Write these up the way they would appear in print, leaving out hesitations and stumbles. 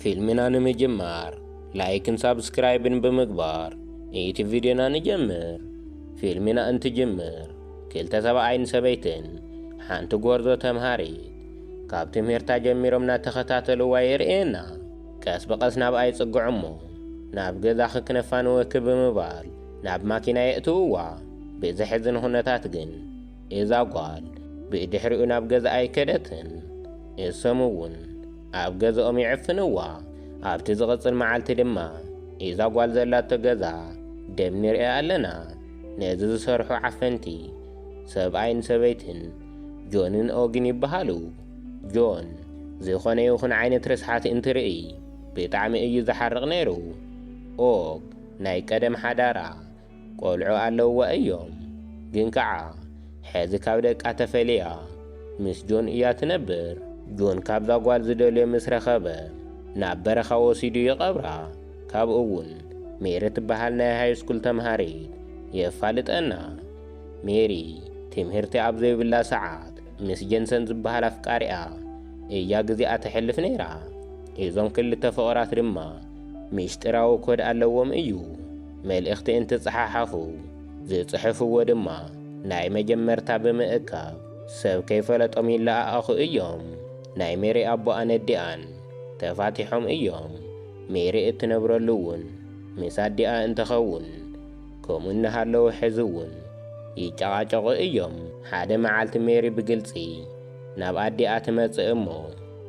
فيلمنا نمجمار لايكن سابسكرايبن بمقبار ايتي فيديونا نجمر فيلمنا انت جمر كلتا سبعين سبيتن حانتو غورزو تمهاريت ካብ ትምህርታ ጀሚሮም እናተኸታተሉ ይርኤና ቀስ በቀስ ናብ ኣይጽግዑሞ ናብ ገዛ ክክነፋንወ ክብምባል ናብ ማኪና የእትውዋ ብዝሕዝን ሁነታት ግን እዛ ጓል ብድሕሪኡ ናብ ገዛ ኣይከደትን እሰሙውን ኣብ ገዛኦም ይዕፍንዋ ኣብቲ ዝቕጽል መዓልቲ ድማ እዛ ጓል ዘላቶ ገዛ ደም ንርአ ኣለና ነዚ ዝሰርሑ ዓፈንቲ ሰብኣይን ሰበይትን ጆንን ኦግን ይበሃሉ ጆን ዝኾነ ይኹን ዓይነት ርስሓት እንትርኢ ብጣዕሚ እዩ ዝሓርቕ ነይሩ ኦግ ናይ ቀደም ሓዳራ ቆልዑ ኣለውዎ እዮም ግን ከዓ ሕዚ ካብ ደቃ ተፈልያ ምስ ጆን እያ ትነብር ጆን ካብዛ ጓል ዝደልዮ ምስ ረኸበ ናብ በረኻ ወሲዱ ይቐብራ ካብኡ እውን ሜሪ ትበሃል ናይ ሃይስኩል ተምሃሪት የፋልጠና ሜሪ ትምህርቲ ኣብ ዘይብላ ሰዓት ምስ ጀንሰን ዝበሃል ኣፍቃሪኣ እያ ግዚኣ ትሕልፍ ነይራ እዞም ክልተ ፍቕራት ድማ ሚስጥራዊ ኮድ ኣለዎም እዩ መልእኽቲ እንትጽሓሓፉ ዝጽሕፍዎ ድማ ናይ መጀመርታ ብምእካብ ሰብ ከይፈለጦም ይለኣኣኹ እዮም ናይ ሜሪ ኣቦ ኣነዲኣን ተፋቲሖም እዮም ሜሪ እትነብረሉ እውን ምስ ኣዲኣ እንትኸውን ከምኡ እናሃለዉ ሕዚ እውን ይጨቓጨቑ እዮም ሓደ መዓልቲ ሜሪ ብግልፂ ናብ ኣዲኣ ትመጽእ እሞ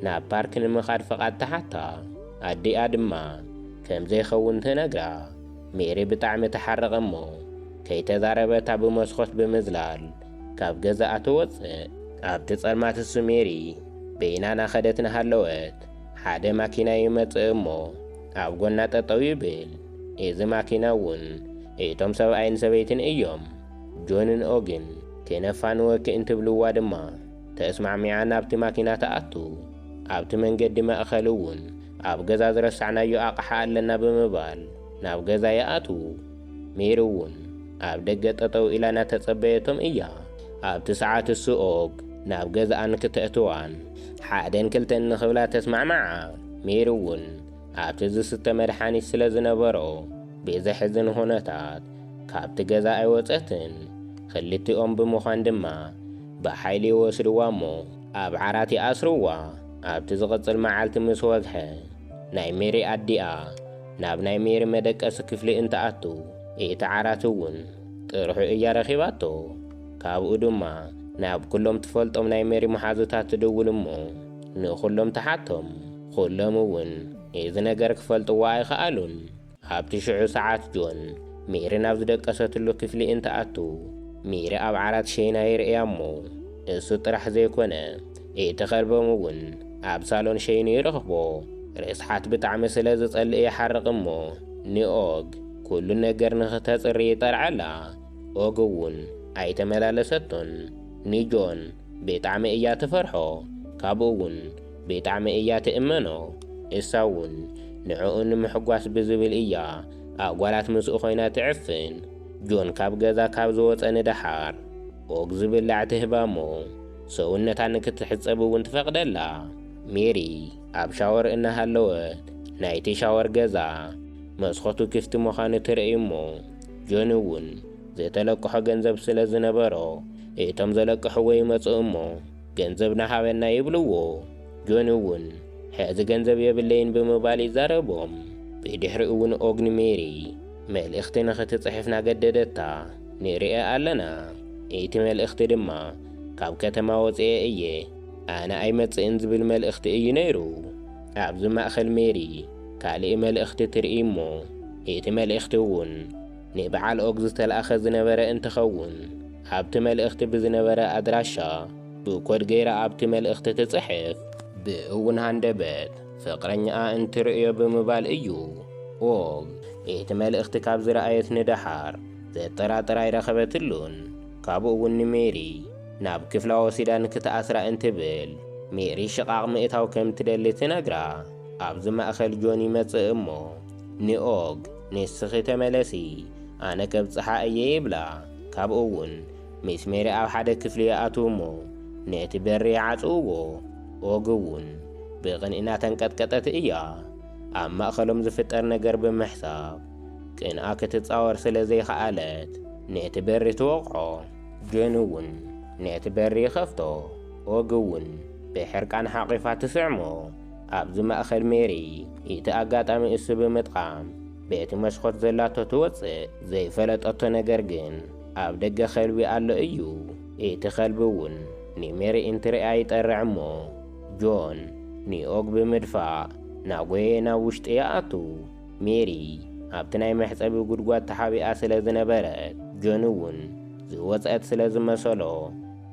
ናብ ፓርክ ንምኻድ ፍቓድ ተሓታ ኣዲኣ ድማ ከም ዘይኸውን ትነግራ ሜሪ ብጣዕሚ ተሓርቕ እሞ ከይተዛረበታ ብመስኮት ብምዝላል ካብ ገዛኣ ትወፅእ ኣብቲ ጸልማት እሱ ሜሪ በይና ናኸደት ናሃለወት ሓደ ማኪና ይመጽእ እሞ ኣብ ጐና ጠጠው ይብል እዚ ማኪና እውን እቶም ሰብኣይን ሰበይትን እዮም ጆንን ኦግን ከነፋንወክ እንትብልዋ ድማ ተስማዕሚዓ ናብቲ ማኪና ተኣቱ ኣብቲ መንገዲ ማእኸል እውን ኣብ ገዛ ዝረሳዕናዮ ኣቕሓ ኣለና ብምባል ናብ ገዛ ይኣቱ ሜሪ እውን ኣብ ደገ ጠጠው ኢላ እናተጸበየቶም እያ ኣብቲ ሰዓት እሱ ኦግ ናብ ገዛኣ ንክተእትዋን ሓደን ክልተን ንኽብላ ተስማዕማዓ ሜሪ እውን ኣብቲ ዝስተ መድሓኒት ስለ ዝነበሮ ብዘሕዝን ሁነታት ካብቲ ገዛ ኣይወፀትን ክልቲኦም ብምዃን ድማ ብሓይሊ ይወስድዋ እሞ ኣብ ዓራት ይኣስርዋ ኣብቲ ዝቕጽል መዓልቲ ምስ ወግሐ ናይ ሜሪ ኣዲኣ ናብ ናይ ሜሪ መደቀሲ ክፍሊ እንትኣቱ እቲ ዓራት እውን ጥርሑ እያ ረኺባቶ ካብኡ ድማ ናብ ኩሎም ትፈልጦም ናይ ሜሪ መሓዙታት ትድውል እሞ ንኹሎም ተሓቶም ኩሎም እውን እዚ ነገር ክፈልጥዋ ኣይኸኣሉን ኣብቲ ሽዑ ሰዓት ጆን ሜሪ ናብ ዝደቀሰትሉ ክፍሊ እንትኣቱ ሜሪ ኣብ ዓራት ሸይና ይርአያ እሞ እሱ ጥራሕ ዘይኮነ እቲ ኸልቦም እውን ኣብ ሳሎን ሸይኑ ይረኽቦ ርስሓት ብጣዕሚ ስለ ዝጸልእ ይሓርቕ እሞ ንኦግ ኩሉ ነገር ንኽተጽሪ ይጠርዓላ ኦግ እውን ኣይተመላለሰቶን ንጆን ብጣዕሚ እያ ትፈርሖ ካብኡ እውን ብጣዕሚ እያ ትእመኖ እሳ እውን ንዕኡ ንምሕጓስ ብዝብል እያ ኣጓላት ምስኡ ኾይና ትዕፍን ጆን ካብ ገዛ ካብ ዝወፀ ንደሓር ኦግ ዝብላዕ ትህባ እሞ ሰውነታ ንክትሕፀብ እውን ትፈቕደላ ሜሪ ኣብ ሻወር እናሃለወት ናይቲ ሻወር ገዛ መስኮቱ ክፍቲ ምዃኑ ትርኢ እሞ ጆን እውን ዘተለቅሖ ገንዘብ ስለ ዝነበሮ እቶም ዘለቅሕዎ ይመጽኡ እሞ ገንዘብ ናሃበና ይብልዎ ጆን እውን ሕዚ ገንዘብ የብለይን ብምባል ይዛረቦም ብድሕሪኡ እውን ኦግ ንሜሪ መልእኽቲ ንኽትጽሕፍ ናገደደታ ንሪአ ኣለና እቲ መልእኽቲ ድማ ካብ ከተማ ወፅየ እየ ኣነ ኣይመጽእን ዝብል መልእኽቲ እዩ ነይሩ ኣብዚ ማእኸል ሜሪ ካልእ መልእኽቲ ትርኢ እሞ እቲ መልእኽቲ እውን ንበዓል ኦግ ዝተለኣኸ ዝነበረ እንትኸውን ኣብቲ መልእኽቲ ብዝነበረ ኣድራሻ ብኮድ ገይራ ኣብቲ መልእኽቲ ትጽሕፍ ብእውን ሃንደበት ፍቕረኛኣ እንትርእዮ ብምባል እዩ ኦግ እቲ መልእኽቲ ካብ ዝረኣየት ንደሓር ዘጠራጥራ ይረኸበትሉን ካብኡ እውን ንሜሪ ናብ ክፍላ ወሲዳ ንክትኣስራ እንትብል ሜሪ ሽቓቕ ምእታው ከም ትደሊ ትነግራ ኣብዚ ማእኸል ጆን ይመጽእ እሞ ንኦግ ንስኺ ተመለሲ ኣነ ከብጽሓ እየ ይብላ ካብኡ እውን ምስ ሜሪ ኣብ ሓደ ክፍሊ ይኣትዉ እሞ ነቲ በሪ ይዓጽውዎ ኦግ እውን ብቕንኢና ተንቀጥቀጠት እያ ኣብ ማእኸሎም ዝፍጠር ነገር ብምሕሳብ ቅንኣ ክትፃወር ስለ ዘይከኣለት ነቲ በሪ ትወቕዖ። ጆን እውን ነቲ በሪ ይኸፍቶ። ኦግ እውን ብሕርቃን ሓቒፋ ትስዕሞ። ኣብዚ ማእኸል ሜሪ እቲ ኣጋጣሚ እሱ ብምጥቃም በቲ መስኮት ዘላቶ ትወፅእ። ዘይፈለጠቶ ነገር ግን ኣብ ደገ ከልቢ ኣሎ እዩ። እቲ ከልቢ እውን ንሜሪ እንትርያ ይጠርዕ እሞ ጆን ንኦግ ብምድፋእ ናጎየ ናብ ውሽጢ ይኣቱ። ሜሪ ኣብቲ ናይ መሕፀቢ ጉድጓድ ተሓቢኣ ስለ ዝነበረት ጆን እውን ዝወፅአት ስለ ዝመሰሎ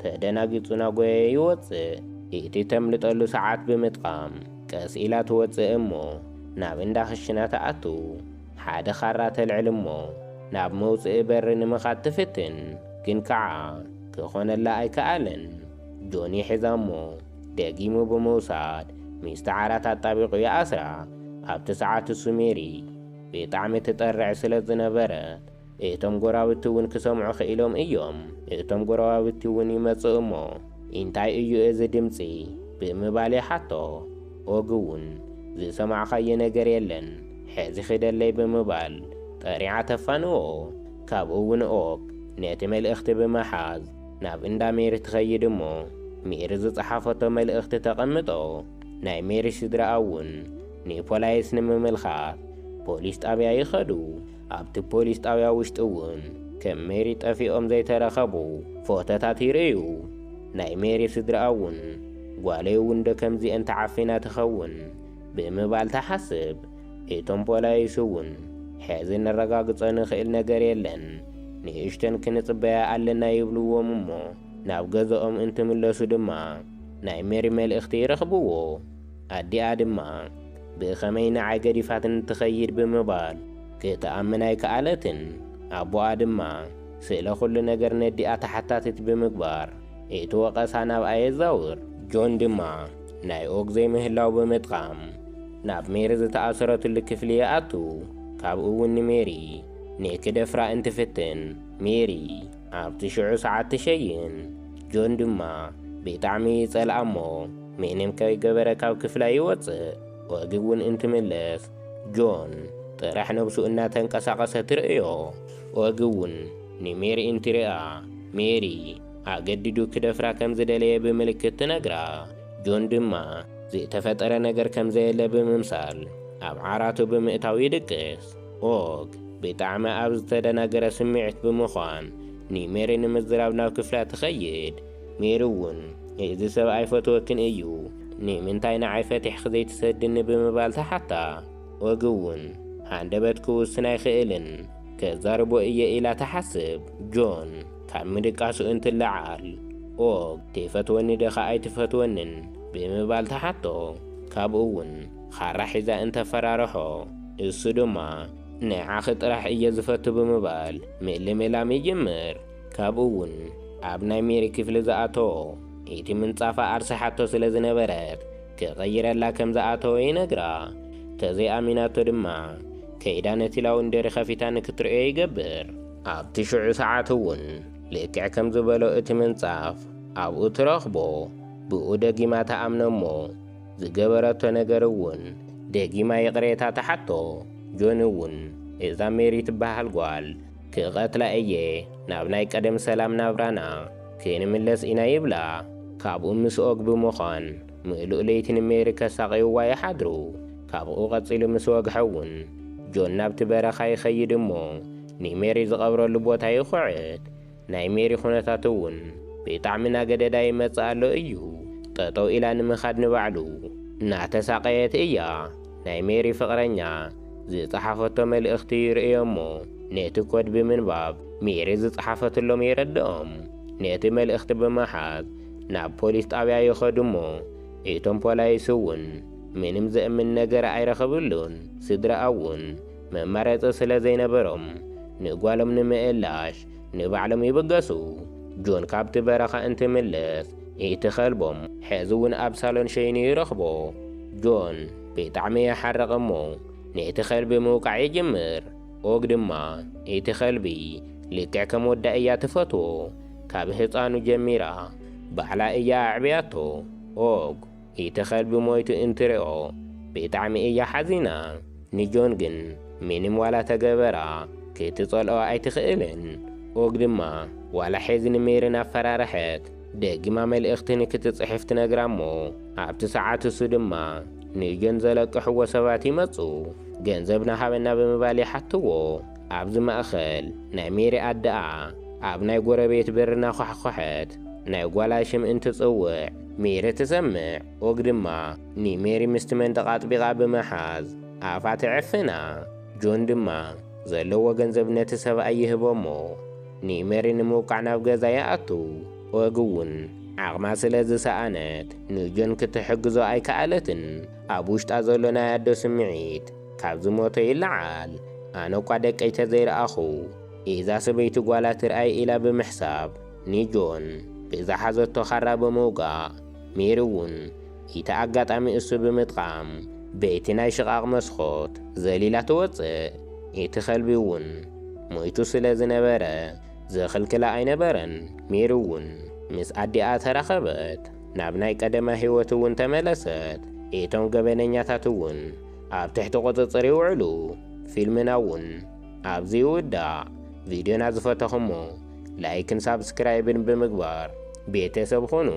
ተደናጊፁ ናጎየ ይወፅእ። እቲ ተምልጠሉ ሰዓት ብምጥቃም ቀስ ኢላ ትወፅእ እሞ ናብ እንዳ ክሽና ተኣቱ። ሓደ ካራ ተልዕል እሞ ናብ መውፅኢ በሪ ንምኻድ ትፍትን፣ ግን ከዓ ክኾነላ ኣይከኣለን። ጆን ይሒዛ እሞ ደጊሙ ብምውሳድ ሚስቲ ዓራት ኣጣቢቑ ይኣስራ። ኣብቲ ሰዓት እሱ ሜሪ ብጣዕሚ ትጠርዕ ስለ ዝነበረት እቶም ጎራብቲ እውን ክሰምዑ ክኢሎም እዮም። እቶም ጎራብቲ እውን ይመጽእ እሞ እንታይ እዩ እዚ ድምፂ ብምባል ይሓቶ። ኦግ እውን ዝሰማዕኻዮ ነገር የለን ሕዚ ክደለይ ብምባል ጠሪዓ ተፋንዎ። ካብኡ እውን ኦግ ነቲ መልእኽቲ ብምሓዝ ናብ እንዳ ሜሪ ትኸይድ እሞ ሜሪ ዝፀሓፈቶ መልእኽቲ ተቐምጦ። ናይ ሜሪ ስድራ እውን ንፖላይስ ንምምልኻት ፖሊስ ጣብያ ይኸዱ። ኣብቲ ፖሊስ ጣብያ ውሽጢ እውን ከም ሜሪ ጠፊኦም ዘይተረኸቡ ፎቶታት ይርእዩ። ናይ ሜሪ ስድራ እውን ጓለይ እውን ዶ ከምዚአን ተዓፊና ትኸውን ብምባል ተሓስብ። እቶም ፖላይስ እውን ሕዚ ነረጋግፆ ንኽእል ነገር የለን ንእሽተን ክንጽበያ ኣለና ይብልዎም እሞ ናብ ገዝኦም እንትምለሱ ድማ ናይ ሜሪ መልእኽቲ ይረኽብዎ። ኣዲኣ ድማ ብኸመይ ንዓይ ገዲፋትን ትኸይድ ብምባል ክትኣምን ኣይከኣለትን። ኣቦኣ ድማ ስለ ኩሉ ነገር ነዲኣ ተሓታትት ብምግባር እቲ ወቐሳ ናብኣ የዛውር። ጆን ድማ ናይ ኦግ ዘይምህላው ብምጥቃም ናብ ሜሪ ዝተኣሰረትሉ ክፍሊ ይኣቱ። ካብኡ እውን ንሜሪ ንክደፍራ እንትፍትን ሜሪ ኣብቲ ሽዑ ሰዓት ትሸይን። ጆን ድማ ብጣዕሚ ይጸልኣ እሞ ምንም ከይገበረ ካብ ክፍላ ይወፅእ። ኦግ እውን እንትምለስ ጆን ጥራሕ ነብሱ እናተንቀሳቐሰ ትርእዮ። ኦግ እውን ንሜሪ እንትርኣ ሜሪ ኣገዲዱ ክደፍራ ከም ዝደለየ ብምልክት ትነግራ። ጆን ድማ ዝተፈጠረ ነገር ከም ዘየለ ብምምሳል ኣብ ዓራቱ ብምእታው ይድቅስ። ኦግ ብጣዕሚ ኣብ ዝተደናገረ ስምዒት ብምዃን ንሜሪ ንምዝራብ ናብ ክፍላ ትኸይድ። ሜሪ እውን እዚ ሰብ ኣይፈትወክን እዩ ንምንታይ ንዓይ ፈቲሕክ ዘይትሰድኒ ብምባል ተሓታ። ኦግ እውን ሃንደበት ክውስን ኣይኽእልን ከዛርቦ እየ ኢላ ተሓስብ። ጆን ካብ ምድቃሱ እንትለዓል ኦግ ተይፈትወኒ ደኻ ኣይትፈትወንን ብምባል ተሓቶ። ካብኡ እውን ካራ ሒዛ እንተፈራርሖ እሱ ድማ ንዓኺ ጥራሕ እየ ዝፈቱ ብምባል ምልምላም ይጅምር። ካብኡ እውን ኣብ ናይ ሜሪ ክፍሊ ዝኣተዎ እቲ ምንጻፋ ኣርሰሓቶ ስለ ዝነበረት ክቐይረላ ከም ዝኣተወ ይነግራ። ተዘይኣሚናቶ ድማ ከይዳ ነቲ ላውንደሪ ኸፊታ ንክትርእዮ ይገብር። ኣብቲ ሽዑ ሰዓት እውን ልክዕ ከም ዝበሎ እቲ ምንጻፍ ኣብኡ ትረኽቦ። ብኡ ደጊማ ተኣምነ እሞ ዝገበረቶ ነገር እውን ደጊማ ይቕሬታ ተሓቶ። ጆን እውን እዛ ሜሪ ትበሃል ጓል ክቐትላ እየ ናብ ናይ ቀደም ሰላም ናብራና ክንምለስ ኢና ይብላ። ካብኡ ምስ ኦግ ብምዃን ምእሉእ ለይቲ ንሜሪ ከሳቒውዋ ይሓድሩ። ካብኡ ቐፂሉ ምስ ወግሐ እውን ጆን ናብቲ በረኻ ይኸይድ እሞ ንሜሪ ዝቐብረሉ ቦታ ይኹዕት። ናይ ሜሪ ኩነታት እውን ብጣዕሚ ናገደዳ ይመጽእ ኣሎ እዩ። ጠጠው ኢላ ንምኻድ ንባዕሉ እናተሳቀየት እያ። ናይ ሜሪ ፍቕረኛ ዝፀሓፈቶ መልእኽቲ ይርእዮ እሞ ነቲ ኮድ ብምንባብ ሜሪ ዝፀሓፈትሎም ይረድኦም። ነቲ መልእኽቲ ብምሓዝ ናብ ፖሊስ ጣብያ ይኸዱ እሞ እቶም ፖላይስ እውን ምንም ዘእምን ነገር ኣይረኸብሉን። ስድራኣ እውን መማረፂ ስለ ዘይነበሮም ንጓሎም ንምእላሽ ንባዕሎም ይብገሱ። ጆን ካብቲ በረኻ እንትምለስ እቲ ኸልቦም ሕዚ እውን ኣብ ሳሎን ሸይኑ ይረኽቦ። ጆን ብጣዕሚ ይሓርቕ እሞ ነቲ ኸልቢ ምውቃዕ ይጅምር። ኦግ ድማ እቲ ኸልቢ ልክዕ ከም ወዳ እያ ትፈትዎ። ካብ ህፃኑ ጀሚራ ባዕላ እያ ኣዕብያቶ። ኦግ እቲ ኸልቢ ሞይቱ እንትርእዮ ብጣዕሚ እያ ሓዚና ንጆን ግን ምንም ዋላ ተገበራ ክትጸልኦ ኣይትኽእልን ኦግ ድማ ዋላ ሐዚ ንሜርን ኣፈራርሐት ደጊማ መልእኽቲ ንክትጽሕፍ ትነግራ እሞ ኣብቲ ሰዓት እሱ ድማ ንጆን ዘለቅሕዎ ሰባት ይመጹ ገንዘብ ናሃበና ብምባል ይሓትዎ ኣብዚ ማእኸል ናይ ሜሪ ኣደኣ ኣብ ናይ ጎረቤት በርና ኳሕኳሐት ናይ ጓላ ሽም እንትጽውዕ ሜሪ ትሰምዕ ኦግ ድማ ንሜሪ ምስቲ መንደቕ ኣጥቢቓ ብምሓዝ ኣፋ ትዕፍና ጆን ድማ ዘለዎ ገንዘብ ነቲ ሰብኣይ ይህቦ እሞ ንሜሪ ንምውቃዕ ናብ ገዛ ይኣቱ ኦግ እውን ዓቕማ ስለ ዝሰኣነት ንጆን ክትሕግዞ ኣይከኣለትን ኣብ ውሽጣ ዘሎ ናይ ኣዶ ስምዒት ካብ ዝሞተ ይለዓል ኣነ እኳ ደቀይ ተዘይረኣኹ እዛ ሰበይቲ ጓላ ትርኣይ ኢላ ብምሕሳብ ንጆን ብዝሓዘቶ ካራ ብምውጋእ ሜሪ እውን ኢታ ኣጋጣሚ እሱ ብምጥቃም በይቲ ናይ ሽቓቕ መስኮት ዘሊላ ትወፅእ እቲ ኸልቢ እውን ሞይቱ ስለ ዝነበረ ዘኽልክላ ኣይነበረን ሜሪ እውን ምስ ኣዲኣ ተረኸበት ናብ ናይ ቀደማ ህይወት እውን ተመለሰት እቶም ገበነኛታት እውን ኣብ ትሕቲ ቁፅፅር ይውዕሉ ፊልምና እውን ኣብዚ ይውዳእ ቪድዮና ዝፈተኹሞ ላይክን ሳብስክራይብን ብምግባር ቤተሰብ ኹኑ